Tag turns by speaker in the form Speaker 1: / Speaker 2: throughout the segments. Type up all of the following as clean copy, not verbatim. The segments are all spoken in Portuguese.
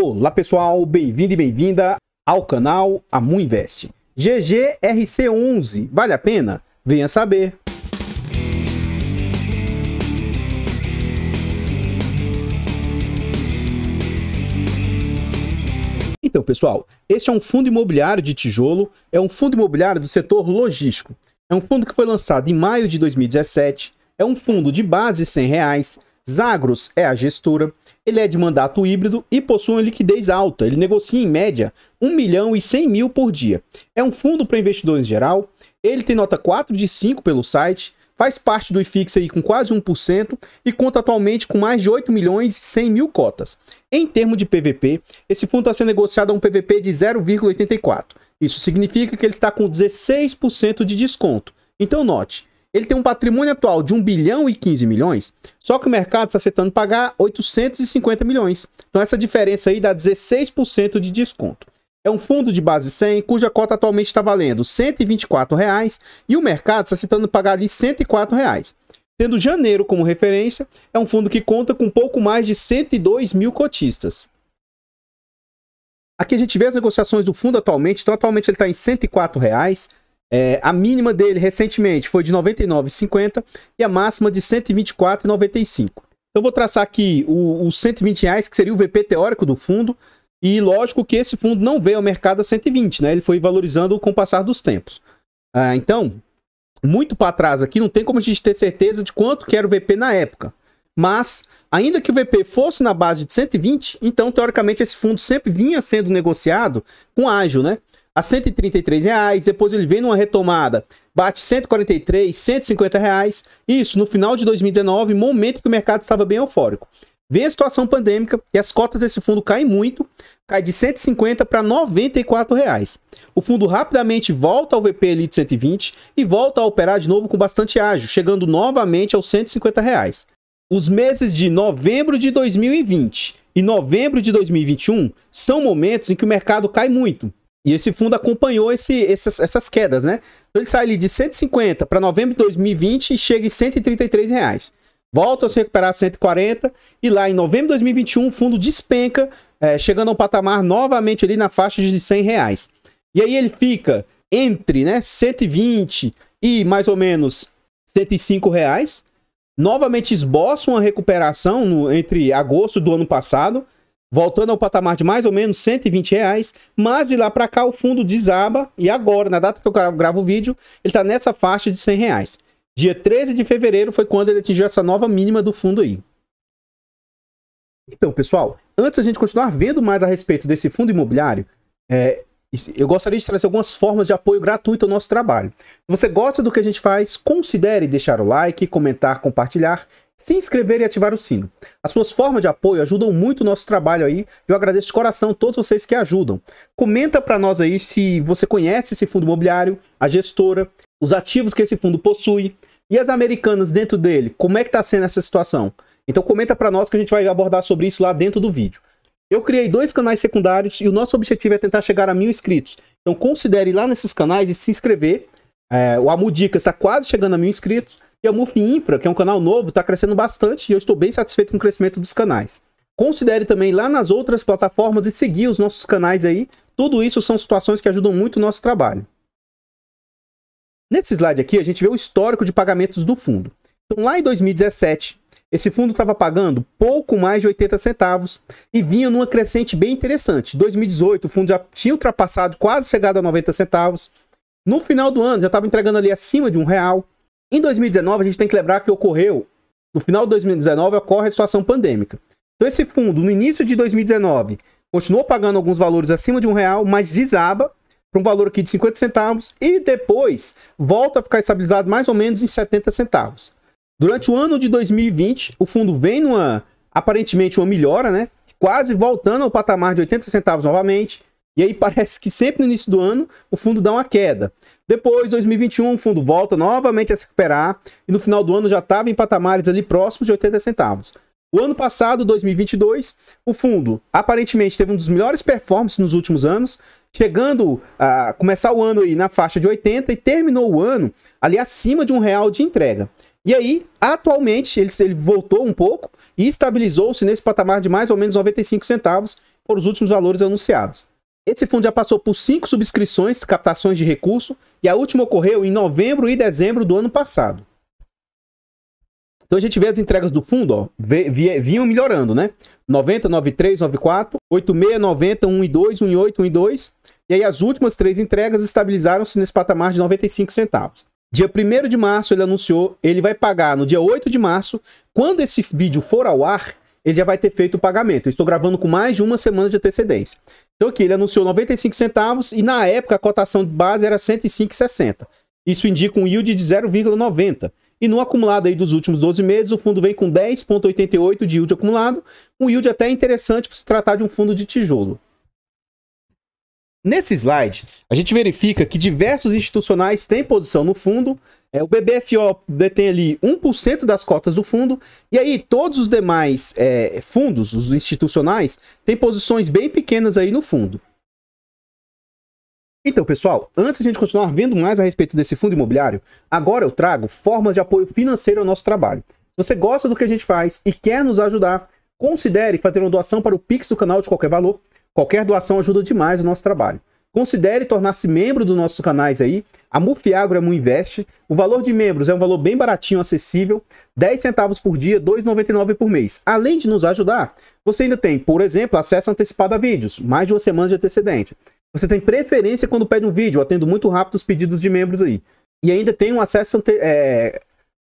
Speaker 1: Olá pessoal, bem-vindo e bem-vinda ao canal Amu Invest. GGRC11, vale a pena? Venha saber. Então pessoal, este é um fundo imobiliário de tijolo, é um fundo imobiliário do setor logístico. É um fundo que foi lançado em maio de 2017, é um fundo de base R$100, Zagros é a gestora, ele é de mandato híbrido e possui uma liquidez alta, ele negocia em média 1.100.000 por dia. É um fundo para investidores em geral, ele tem nota 4 de 5 pelo site, faz parte do IFIX aí com quase 1% e conta atualmente com mais de 8.100.000 cotas. Em termos de PVP, esse fundo está sendo negociado a um PVP de 0,84. Isso significa que ele está com 16% de desconto. Então note, ele tem um patrimônio atual de 1.015 bilhões, só que o mercado está aceitando pagar 850 milhões. Então essa diferença aí dá 16% de desconto. É um fundo de base 100, cuja cota atualmente está valendo R$ 124,00 e o mercado está aceitando pagar ali R$ 104,00. Tendo janeiro como referência, é um fundo que conta com pouco mais de 102.000 cotistas. Aqui a gente vê as negociações do fundo atualmente, então atualmente ele está em R$ 104,00. A mínima dele recentemente foi de R$ 99,50 e a máxima de R$ 124,95. Eu vou traçar aqui os R$ 120,00, que seria o VP teórico do fundo. E lógico que esse fundo não veio ao mercado a 120, né? Ele foi valorizando com o passar dos tempos. Então, muito para trás aqui, não tem como a gente ter certeza de quanto que era o VP na época. Mas, ainda que o VP fosse na base de 120, então, teoricamente, esse fundo sempre vinha sendo negociado com ágio, né? A R$ 133,00, depois ele vem numa retomada, bate R$ 143, R$ 150,00. Isso no final de 2019, momento que o mercado estava bem eufórico. Vem a situação pandêmica e as cotas desse fundo caem muito, cai de 150 para R$ 94,00. O fundo rapidamente volta ao VP ali de 120 e volta a operar de novo com bastante ágio, chegando novamente aos R$ 150,00. Os meses de novembro de 2020 e novembro de 2021 são momentos em que o mercado cai muito. E esse fundo acompanhou essas quedas, né? Então ele sai ali de 150 para novembro de 2020 e chega em R$ 133,00. Volta a se recuperar a 140 e lá em novembro de 2021 o fundo despenca, chegando a um patamar novamente ali na faixa de R$ 100,00. E aí ele fica entre 120 e mais ou menos R$ 105,00. Novamente esboça uma recuperação entre agosto do ano passado, voltando ao patamar de mais ou menos R$ 120,00, mas de lá para cá o fundo desaba e agora, na data que eu gravo o vídeo, ele está nessa faixa de R$ 100,00. Dia 13 de fevereiro foi quando ele atingiu essa nova mínima do fundo aí. Então, pessoal, antes da gente continuar vendo mais a respeito desse fundo imobiliário, eu gostaria de trazer algumas formas de apoio gratuito ao nosso trabalho. Se você gosta do que a gente faz, considere deixar o like, comentar, compartilhar, se inscrever e ativar o sino. As suas formas de apoio ajudam muito o nosso trabalho aí. Eu agradeço de coração a todos vocês que ajudam. Comenta para nós aí se você conhece esse fundo imobiliário, a gestora, os ativos que esse fundo possui e as americanas dentro dele. Como é que está sendo essa situação? Então comenta para nós que a gente vai abordar sobre isso lá dentro do vídeo. Eu criei 2 canais secundários e o nosso objetivo é tentar chegar a 1.000 inscritos. Então considere ir lá nesses canais e se inscrever. O Amu Dicas está quase chegando a 1.000 inscritos. E a Mufi Infra, que é um canal novo, está crescendo bastante e eu estou bem satisfeito com o crescimento dos canais. Considere também ir lá nas outras plataformas e seguir os nossos canais aí. Tudo isso são situações que ajudam muito o nosso trabalho. Nesse slide aqui a gente vê o histórico de pagamentos do fundo. Então lá em 2017, esse fundo estava pagando pouco mais de 80 centavos e vinha numa crescente bem interessante. Em 2018 o fundo já tinha ultrapassado, quase chegado a 90 centavos. No final do ano já estava entregando ali acima de R$1. Em 2019, a gente tem que lembrar que no final de 2019, ocorre a situação pandêmica. Então esse fundo, no início de 2019, continuou pagando alguns valores acima de R$1, mas desaba para um valor aqui de 50 centavos e depois volta a ficar estabilizado mais ou menos em 70 centavos. Durante o ano de 2020, o fundo vem aparentemente uma melhora, né? Quase voltando ao patamar de 80 centavos novamente. E aí parece que sempre no início do ano o fundo dá uma queda. Depois, 2021, o fundo volta novamente a se recuperar e no final do ano já estava em patamares ali próximos de 80 centavos. O ano passado, 2022, o fundo aparentemente teve um dos melhores performances nos últimos anos, chegando a começar o ano aí na faixa de 80 e terminou o ano ali acima de R$1 de entrega. E aí, atualmente, ele voltou um pouco e estabilizou-se nesse patamar de mais ou menos 95 centavos, foram os últimos valores anunciados. Esse fundo já passou por 5 subscrições, captações de recurso, e a última ocorreu em novembro e dezembro do ano passado. Então a gente vê as entregas do fundo, ó, vinham melhorando, né? 90, 93, 94, 86, 90, 1,2, 1,8, 1,2. E aí as últimas 3 entregas estabilizaram-se nesse patamar de 95 centavos. Dia 1º de março ele anunciou, ele vai pagar no dia 8 de março. Quando esse vídeo for ao ar, ele já vai ter feito o pagamento. Eu estou gravando com mais de uma semana de antecedência. Então aqui ele anunciou 95 centavos e na época a cotação de base era 105,60. Isso indica um yield de 0,90. E no acumulado aí dos últimos 12 meses, o fundo vem com 10,88 de yield acumulado. Um yield até interessante para se tratar de um fundo de tijolo. Nesse slide, a gente verifica que diversos institucionais têm posição no fundo. O BBFO detém ali 1% das cotas do fundo. E aí todos os demais fundos, os institucionais, têm posições bem pequenas aí no fundo. Então, pessoal, antes de a gente continuar vendo mais a respeito desse fundo imobiliário, agora eu trago formas de apoio financeiro ao nosso trabalho. Se você gosta do que a gente faz e quer nos ajudar, considere fazer uma doação para o Pix do canal de qualquer valor. Qualquer doação ajuda demais o nosso trabalho. Considere tornar-se membro dos nossos canais aí. A Mufiagro é Muinvest. O valor de membros é um valor bem baratinho, acessível. 10 centavos por dia, R$ 2,99 por mês. Além de nos ajudar, você ainda tem, por exemplo, acesso antecipado a vídeos, mais de uma semana de antecedência. Você tem preferência quando pede um vídeo, eu atendo muito rápido os pedidos de membros aí. E ainda tem um acesso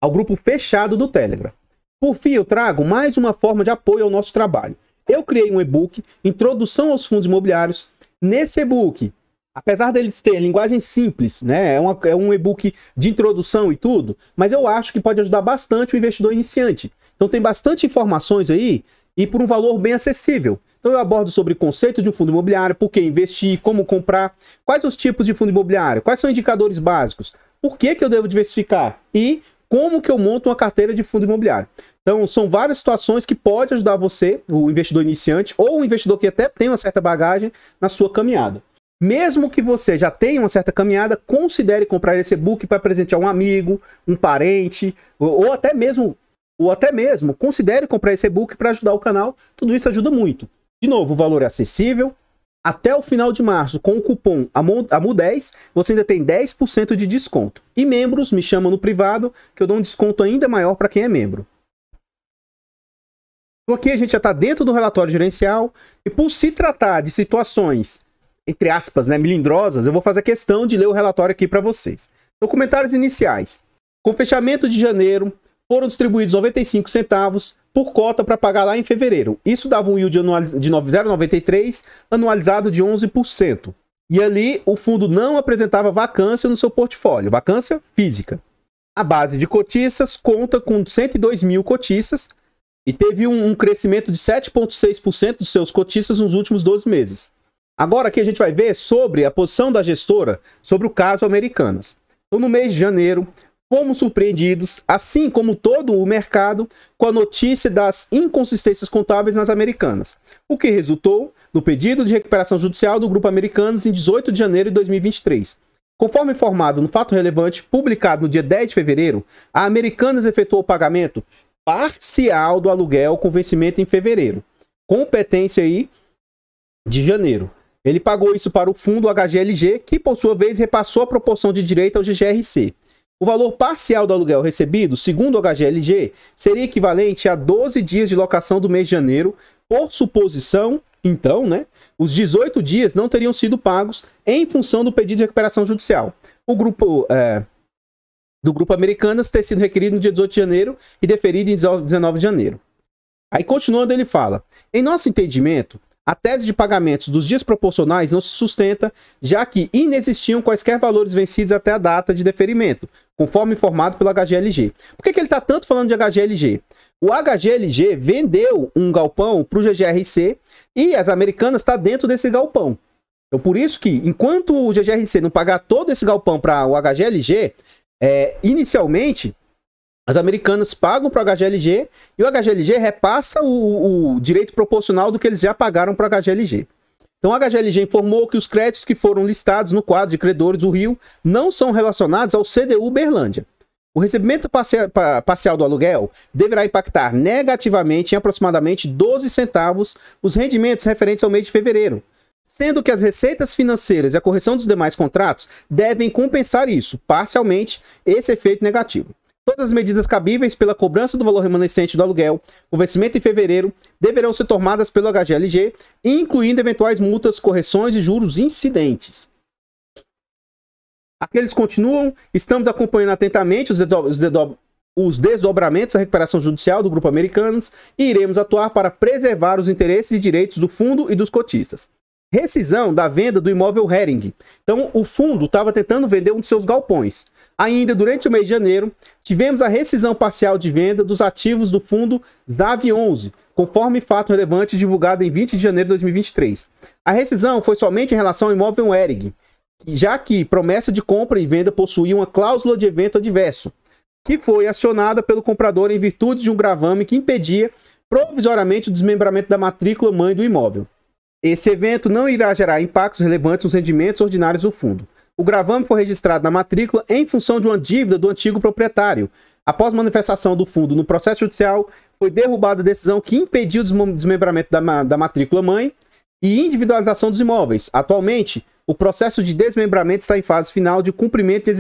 Speaker 1: ao grupo fechado do Telegram. Por fim, eu trago mais uma forma de apoio ao nosso trabalho. Eu criei um e-book, Introdução aos Fundos Imobiliários. Nesse e-book, apesar deles terem linguagem simples, né, é um e-book de introdução e tudo, mas eu acho que pode ajudar bastante o investidor iniciante. Então tem bastante informações aí e por um valor bem acessível. Então eu abordo sobre o conceito de um fundo imobiliário, por que investir, como comprar, quais os tipos de fundo imobiliário, quais são indicadores básicos, por que eu devo diversificar e como que eu monto uma carteira de fundo imobiliário. Então são várias situações que podem ajudar você, o investidor iniciante, ou o investidor que até tem uma certa bagagem na sua caminhada. Mesmo que você já tenha uma certa caminhada, considere comprar esse e-book para presentear um amigo, um parente, ou até mesmo considere comprar esse e-book para ajudar o canal. Tudo isso ajuda muito. De novo, o valor é acessível. Até o final de março, com o cupom AMU10, você ainda tem 10% de desconto. E membros, me chamam no privado, que eu dou um desconto ainda maior para quem é membro. Então aqui a gente já está dentro do relatório gerencial. E por se tratar de situações, entre aspas, né, melindrosas, eu vou fazer questão de ler o relatório aqui para vocês. Então, comentários iniciais. Com fechamento de janeiro, foram distribuídos 95 centavos por cota para pagar lá em fevereiro. Isso dava um yield anual de 0,93, anualizado de 11%. E ali o fundo não apresentava vacância no seu portfólio, vacância física. A base de cotistas conta com 102 mil cotistas e teve um crescimento de 7,6% dos seus cotistas nos últimos 12 meses. Agora aqui a gente vai ver sobre a posição da gestora sobre o caso Americanas. Então, no mês de janeiro, fomos surpreendidos, assim como todo o mercado, com a notícia das inconsistências contábeis nas Americanas, o que resultou no pedido de recuperação judicial do Grupo Americanas em 18 de janeiro de 2023. Conforme informado no fato relevante, publicado no dia 10 de fevereiro, a Americanas efetuou o pagamento parcial do aluguel com vencimento em fevereiro, competência aí de janeiro. Ele pagou isso para o fundo HGLG, que por sua vez repassou a proporção de direito ao GGRC. O valor parcial do aluguel recebido, segundo o HGLG, seria equivalente a 12 dias de locação do mês de janeiro. Por suposição, então, né, os 18 dias não teriam sido pagos em função do pedido de recuperação judicial. O grupo do Grupo Americanas ter sido requerido no dia 18 de janeiro e deferido em 19 de janeiro. Aí, continuando, ele fala: em nosso entendimento, a tese de pagamentos dos dias proporcionais não se sustenta, já que inexistiam quaisquer valores vencidos até a data de deferimento, conforme informado pelo HGLG. Por que ele está tanto falando de HGLG? O HGLG vendeu um galpão para o GGRC e as Americanas estão dentro desse galpão. Então, por isso que, enquanto o GGRC não pagar todo esse galpão para o HGLG, inicialmente, as Americanas pagam para o HGLG e o HGLG repassa o direito proporcional do que eles já pagaram para o HGLG. Então, o HGLG informou que os créditos que foram listados no quadro de credores do Rio não são relacionados ao CDU Uberlândia. O recebimento parcial do aluguel deverá impactar negativamente em aproximadamente 12 centavos os rendimentos referentes ao mês de fevereiro, sendo que as receitas financeiras e a correção dos demais contratos devem compensar isso, parcialmente, esse efeito negativo. Todas as medidas cabíveis pela cobrança do valor remanescente do aluguel, com vencimento em fevereiro, deverão ser tomadas pelo HGLG, incluindo eventuais multas, correções e juros incidentes. Aqueles continuam, estamos acompanhando atentamente os desdobramentos da recuperação judicial do Grupo Americanas e iremos atuar para preservar os interesses e direitos do fundo e dos cotistas. Rescisão da venda do imóvel Hering. Então, o fundo estava tentando vender um de seus galpões. Ainda durante o mês de janeiro, tivemos a rescisão parcial de venda dos ativos do fundo ZAV11, conforme fato relevante divulgado em 20 de janeiro de 2023. A rescisão foi somente em relação ao imóvel Hering, já que promessa de compra e venda possuía uma cláusula de evento adverso, que foi acionada pelo comprador em virtude de um gravame que impedia provisoriamente o desmembramento da matrícula mãe do imóvel. Esse evento não irá gerar impactos relevantes nos rendimentos ordinários do fundo. O gravame foi registrado na matrícula em função de uma dívida do antigo proprietário. Após manifestação do fundo no processo judicial, foi derrubada a decisão que impediu o desmembramento da matrícula mãe e individualização dos imóveis. Atualmente, o processo de desmembramento está em fase final de cumprimento de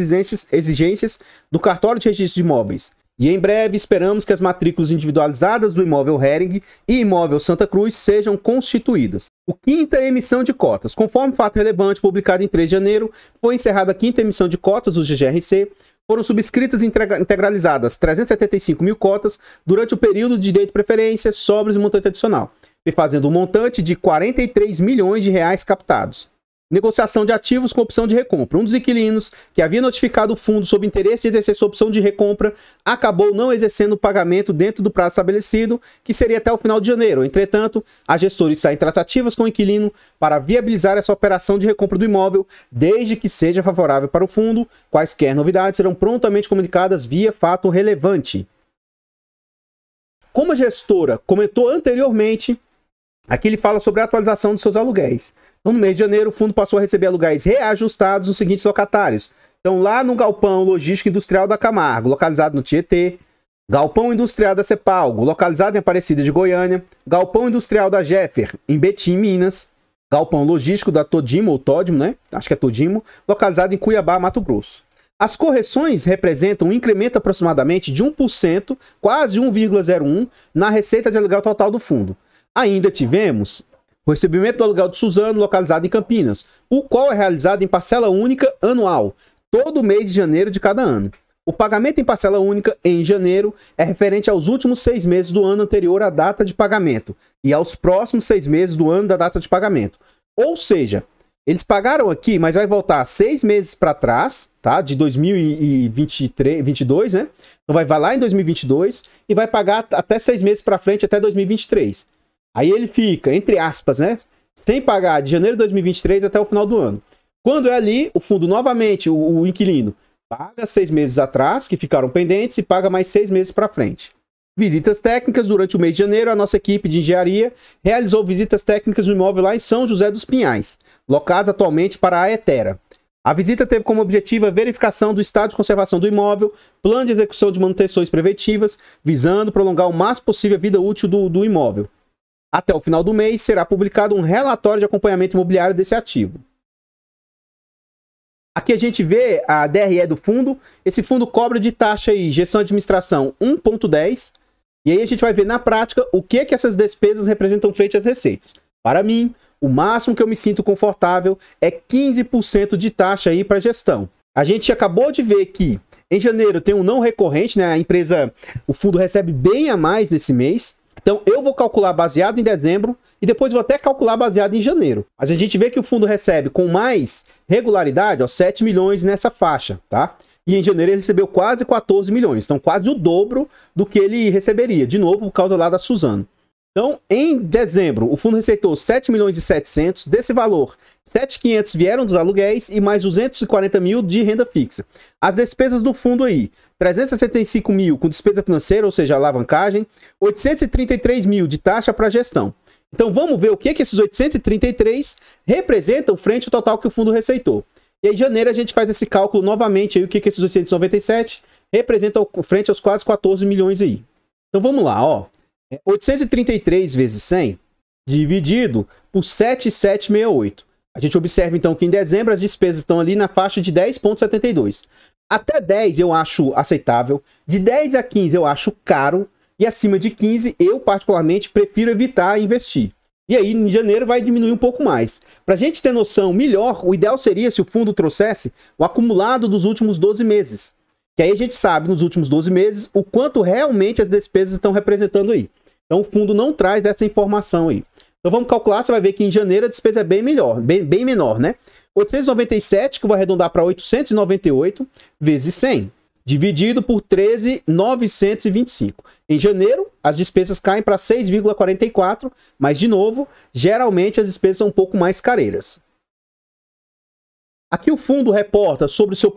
Speaker 1: exigências do cartório de registro de imóveis. E em breve esperamos que as matrículas individualizadas do imóvel Hering e imóvel Santa Cruz sejam constituídas. O quinta emissão de cotas. Conforme fato relevante publicado em 3 de janeiro, foi encerrada a quinta emissão de cotas do GGRC. Foram subscritas e integralizadas 375 mil cotas durante o período de direito de preferência, sobres e montante adicional, fazendo um montante de 43 milhões de reais captados. Negociação de ativos com opção de recompra. Um dos inquilinos, que havia notificado o fundo sob interesse de exercer sua opção de recompra, acabou não exercendo o pagamento dentro do prazo estabelecido, que seria até o final de janeiro. Entretanto, a gestora está em tratativas com o inquilino para viabilizar essa operação de recompra do imóvel, desde que seja favorável para o fundo. Quaisquer novidades serão prontamente comunicadas via fato relevante. Como a gestora comentou anteriormente, aqui ele fala sobre a atualização dos seus aluguéis. Então, no mês de janeiro, o fundo passou a receber aluguéis reajustados nos seguintes locatários. Então, lá no Galpão Logístico Industrial da Camargo, localizado no Tietê. Galpão Industrial da Cepalgo, localizado em Aparecida de Goiânia. Galpão Industrial da Jeffer, em Betim, Minas. Galpão Logístico da Todimo, ou Todimo, né? Acho que é Todimo, localizado em Cuiabá, Mato Grosso. As correções representam um incremento aproximadamente de 1%, quase 1,01%, na receita de aluguel total do fundo. Ainda tivemos o recebimento do aluguel de Suzano, localizado em Campinas, o qual é realizado em parcela única anual, todo mês de janeiro de cada ano. O pagamento em parcela única em janeiro é referente aos últimos 6 meses do ano anterior à data de pagamento e aos próximos 6 meses do ano da data de pagamento. Ou seja, eles pagaram aqui, mas vai voltar 6 meses para trás, tá? De 2022, né? Então vai lá em 2022 e vai pagar até 6 meses para frente, até 2023. Aí ele fica, entre aspas, né, sem pagar de janeiro de 2023 até o final do ano. Quando é ali, o fundo novamente, o inquilino, paga 6 meses atrás, que ficaram pendentes, e paga mais 6 meses para frente. Visitas técnicas. Durante o mês de janeiro, a nossa equipe de engenharia realizou visitas técnicas no imóvel lá em São José dos Pinhais, locados atualmente para a Etera. A visita teve como objetivo a verificação do estado de conservação do imóvel, plano de execução de manutenções preventivas, visando prolongar o máximo possível a vida útil do imóvel. Até o final do mês, será publicado um relatório de acompanhamento imobiliário desse ativo. Aqui a gente vê a DRE do fundo. Esse fundo cobra de taxa e gestão de administração 1,10. E aí a gente vai ver na prática o que essas despesas representam frente às receitas. Para mim, o máximo que eu me sinto confortável é 15% de taxa aí para gestão. A gente acabou de ver que em janeiro tem um não recorrente, né? O fundo recebe bem a mais nesse mês. Então, eu vou calcular baseado em dezembro e depois vou até calcular baseado em janeiro. Mas a gente vê que o fundo recebe com mais regularidade, ó, 7 milhões nessa faixa, tá? E em janeiro ele recebeu quase 14 milhões, então quase o dobro do que ele receberia, de novo por causa lá da Suzano. Então, em dezembro, o fundo receitou 7 milhões e 700, desse valor, 7.500 vieram dos aluguéis e mais 240 mil de renda fixa. As despesas do fundo aí, 375 mil com despesa financeira, ou seja, alavancagem, 833 mil de taxa para gestão. Então, vamos ver o que esses 833 representam frente ao total que o fundo receitou. E aí, em janeiro, a gente faz esse cálculo novamente, aí, o que esses 897 representam frente aos quase 14 milhões aí. Então, vamos lá, ó. 833 vezes 100 dividido por 7,768. A gente observa, então, que em dezembro as despesas estão ali na faixa de 10,72. Até 10 eu acho aceitável, de 10 a 15 eu acho caro, e acima de 15 eu, particularmente, prefiro evitar investir. E aí, em janeiro, vai diminuir um pouco mais. Para a gente ter noção melhor, o ideal seria se o fundo trouxesse o acumulado dos últimos 12 meses. Que aí a gente sabe, nos últimos 12 meses, o quanto realmente as despesas estão representando aí. Então, o fundo não traz essa informação aí. Então, vamos calcular, você vai ver que em janeiro a despesa é bem menor, né? 897, que eu vou arredondar para 898, vezes 100. Dividido por 13,925. Em janeiro, as despesas caem para 6,44, mas, de novo, geralmente as despesas são um pouco mais careiras. Aqui o fundo reporta sobre o seu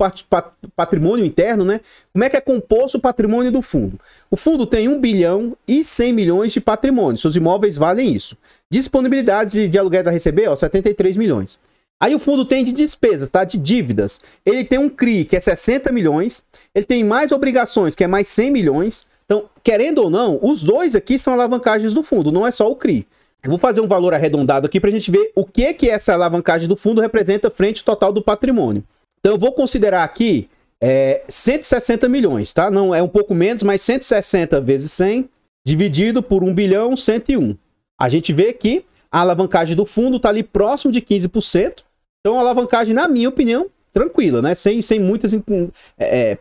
Speaker 1: patrimônio interno, né? Como é que é composto o patrimônio do fundo? O fundo tem 1 bilhão e 100 milhões de patrimônio. Seus imóveis valem isso. Disponibilidade de aluguéis a receber, ó, 73 milhões. Aí o fundo tem de despesas, tá? De dívidas. Ele tem um CRI, que é 60 milhões. Ele tem mais obrigações, que é mais 100 milhões. Então, querendo ou não, os dois aqui são alavancagens do fundo, não é só o CRI. Eu vou fazer um valor arredondado aqui para a gente ver o que essa alavancagem do fundo representa frente ao total do patrimônio. Então, eu vou considerar aqui 160 milhões, tá? Não é um pouco menos, mas 160 vezes 100 dividido por 1 bilhão 101. A gente vê que a alavancagem do fundo está ali próximo de 15%. Então, a alavancagem, na minha opinião, tranquila, né? Sem muitas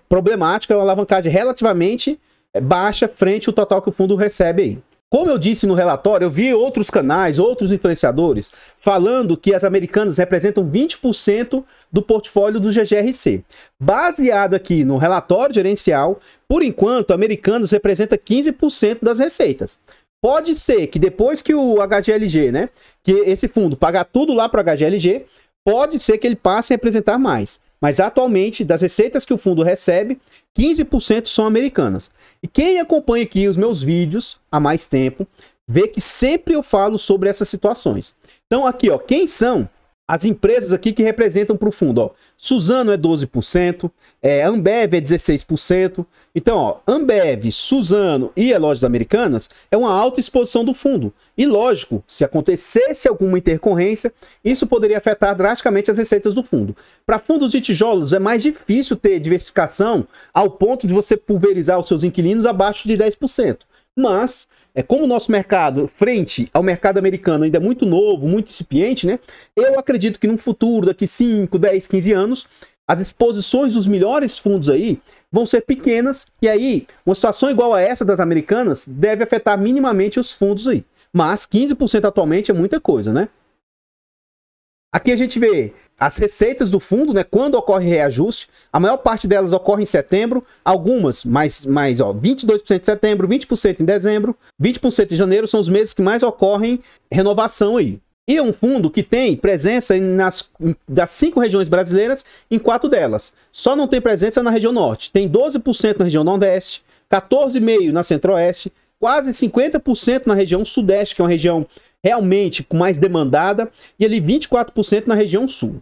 Speaker 1: problemáticas, é uma alavancagem relativamente baixa frente ao total que o fundo recebe aí. Como eu disse no relatório, eu vi outros canais, outros influenciadores, falando que as Americanas representam 20% do portfólio do GGRC. Baseado aqui no relatório gerencial, por enquanto, Americanas representa 15% das receitas. Pode ser que depois que o HGLG, né, que esse fundo pagar tudo lá para o HGLG, pode ser que ele passe a representar mais. Mas atualmente, das receitas que o fundo recebe, 15% são americanas. E quem acompanha aqui os meus vídeos há mais tempo, vê que sempre eu falo sobre essas situações. Então aqui, ó, quem são as empresas aqui que representam para o fundo? Ó, Suzano é 12%, Ambev é 16%. Então, ó, Ambev, Suzano e a Lojas Americanas é uma alta exposição do fundo. E lógico, se acontecesse alguma intercorrência, isso poderia afetar drasticamente as receitas do fundo. Para fundos de tijolos é mais difícil ter diversificação ao ponto de você pulverizar os seus inquilinos abaixo de 10%. Mas, como o nosso mercado, frente ao mercado americano, ainda é muito novo, muito incipiente, né? Eu acredito que no futuro, daqui 5, 10, 15 anos, as exposições dos melhores fundos aí vão ser pequenas, e aí, uma situação igual a essa das Americanas deve afetar minimamente os fundos aí. Mas 15% atualmente é muita coisa, né? Aqui a gente vê as receitas do fundo, né? Quando ocorre reajuste, a maior parte delas ocorre em setembro, algumas mais 22% em setembro, 20% em dezembro, 20% em janeiro são os meses que mais ocorrem renovação aí. E é um fundo que tem presença das 5 regiões brasileiras em 4 delas. Só não tem presença na região norte. Tem 12% na região nordeste, 14,5% na centro-oeste, quase 50% na região sudeste, que é uma região realmente mais demandada, e ali 24% na região sul.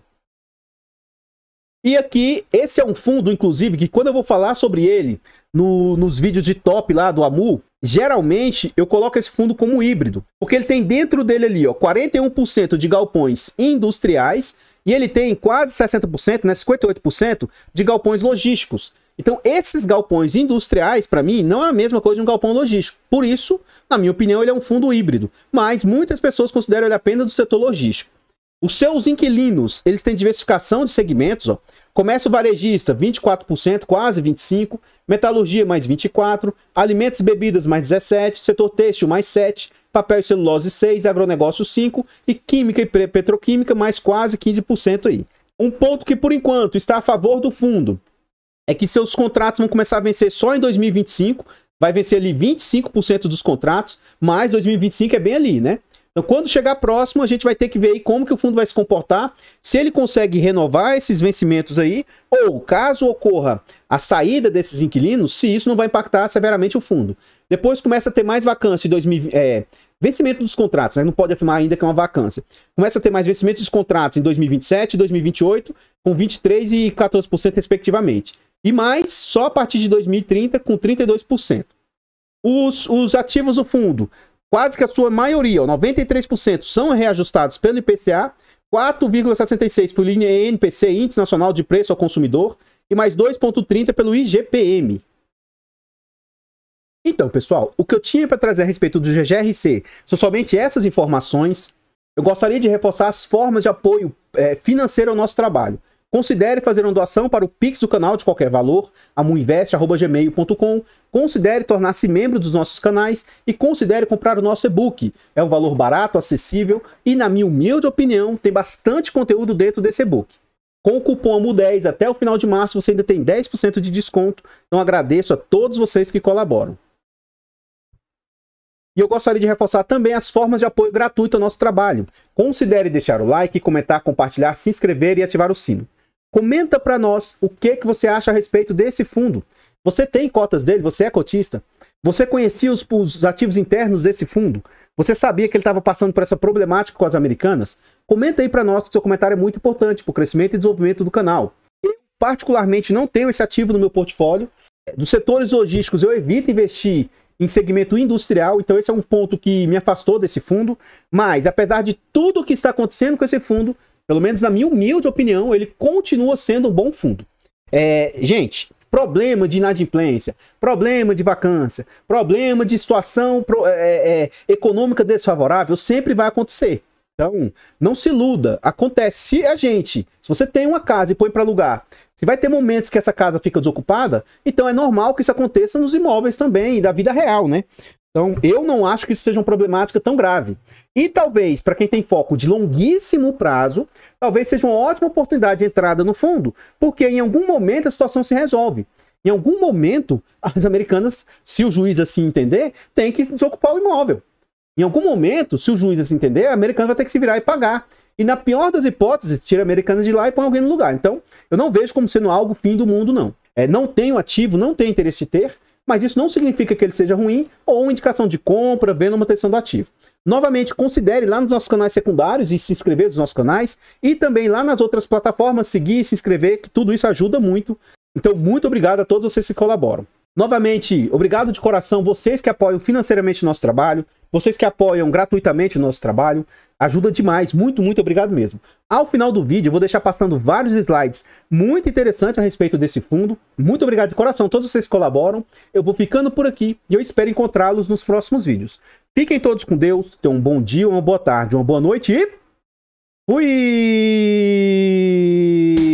Speaker 1: E aqui, esse é um fundo, inclusive, que quando eu vou falar sobre ele nos vídeos de top lá do Amu, geralmente eu coloco esse fundo como híbrido, porque ele tem dentro dele ali, ó, 41% de galpões industriais, e ele tem quase 60%, né, 58% de galpões logísticos. Então, esses galpões industriais, para mim, não é a mesma coisa de um galpão logístico. Por isso, na minha opinião, ele é um fundo híbrido. Mas muitas pessoas consideram ele apenas do setor logístico. Os seus inquilinos, eles têm diversificação de segmentos, ó. Comércio varejista, 24%, quase 25%. Metalurgia, mais 24%. Alimentos e bebidas, mais 17%. Setor têxtil, mais 7%. Papel e celulose, 6%. Agronegócio, 5%. E química e petroquímica, mais quase 15% aí. Um ponto que, por enquanto, está a favor do fundo é que seus contratos vão começar a vencer só em 2025. Vai vencer ali 25% dos contratos, mas 2025 é bem ali, né? Então, quando chegar próximo, a gente vai ter que ver aí como que o fundo vai se comportar, se ele consegue renovar esses vencimentos aí, ou caso ocorra a saída desses inquilinos, se isso não vai impactar severamente o fundo. Depois começa a ter mais vacância Vencimento dos contratos, né? Não pode afirmar ainda que é uma vacância. Começa a ter mais vencimentos dos contratos em 2027 e 2028, com 23% e 14% respectivamente. E mais só a partir de 2030, com 32%. Os ativos do fundo, quase que a sua maioria, 93%, são reajustados pelo IPCA, 4,66% pelo INPC, Índice Nacional de Preço ao Consumidor, e mais 2,30% pelo IGPM. Então, pessoal, o que eu tinha para trazer a respeito do GGRC são somente essas informações. Eu gostaria de reforçar as formas de apoio financeiro ao nosso trabalho. Considere fazer uma doação para o Pix do canal de qualquer valor, amuinvest@gmail.com. Considere tornar-se membro dos nossos canais e considere comprar o nosso e-book. É um valor barato, acessível e, na minha humilde opinião, tem bastante conteúdo dentro desse e-book. Com o cupom AMU10 até o final de março você ainda tem 10% de desconto. Então agradeço a todos vocês que colaboram. E eu gostaria de reforçar também as formas de apoio gratuito ao nosso trabalho. Considere deixar o like, comentar, compartilhar, se inscrever e ativar o sino. Comenta para nós o que você acha a respeito desse fundo. Você tem cotas dele? Você é cotista? Você conhecia os ativos internos desse fundo? Você sabia que ele estava passando por essa problemática com as americanas? Comenta aí para nós, que seu comentário é muito importante para o crescimento e desenvolvimento do canal. Eu, particularmente, não tenho esse ativo no meu portfólio. Dos setores logísticos, eu evito investir em segmento industrial, então esse é um ponto que me afastou desse fundo. Mas, apesar de tudo o que está acontecendo com esse fundo, pelo menos na minha humilde opinião, ele continua sendo um bom fundo. Gente, problema de inadimplência, problema de vacância, problema de situação econômica desfavorável sempre vai acontecer. Então, não se iluda. Acontece. Se você tem uma casa e põe para alugar, se vai ter momentos que essa casa fica desocupada, então é normal que isso aconteça nos imóveis também, da vida real, né? Então, eu não acho que isso seja uma problemática tão grave. E talvez, para quem tem foco de longuíssimo prazo, talvez seja uma ótima oportunidade de entrada no fundo, porque em algum momento a situação se resolve. Em algum momento, as americanas, se o juiz assim entender, tem que desocupar o imóvel. Em algum momento, se o juiz assim entender, a americana vai ter que se virar e pagar. E na pior das hipóteses, tira a americana de lá e põe alguém no lugar. Então, eu não vejo como sendo algo fim do mundo, não. Não tenho ativo, não tenho interesse de ter, mas isso não significa que ele seja ruim ou uma indicação de compra, vendo a manutenção do ativo. Novamente, considere lá nos nossos canais secundários e se inscrever nos nossos canais e também lá nas outras plataformas, seguir e se inscrever, que tudo isso ajuda muito. Então, muito obrigado a todos vocês que colaboram. Novamente, obrigado de coração, vocês que apoiam financeiramente o nosso trabalho, vocês que apoiam gratuitamente o nosso trabalho, ajuda demais, muito, muito obrigado mesmo. Ao final do vídeo, eu vou deixar passando vários slides muito interessantes a respeito desse fundo. Muito obrigado de coração, todos vocês que colaboram. Eu vou ficando por aqui e eu espero encontrá-los nos próximos vídeos. Fiquem todos com Deus, tenham um bom dia, uma boa tarde, uma boa noite e... fui!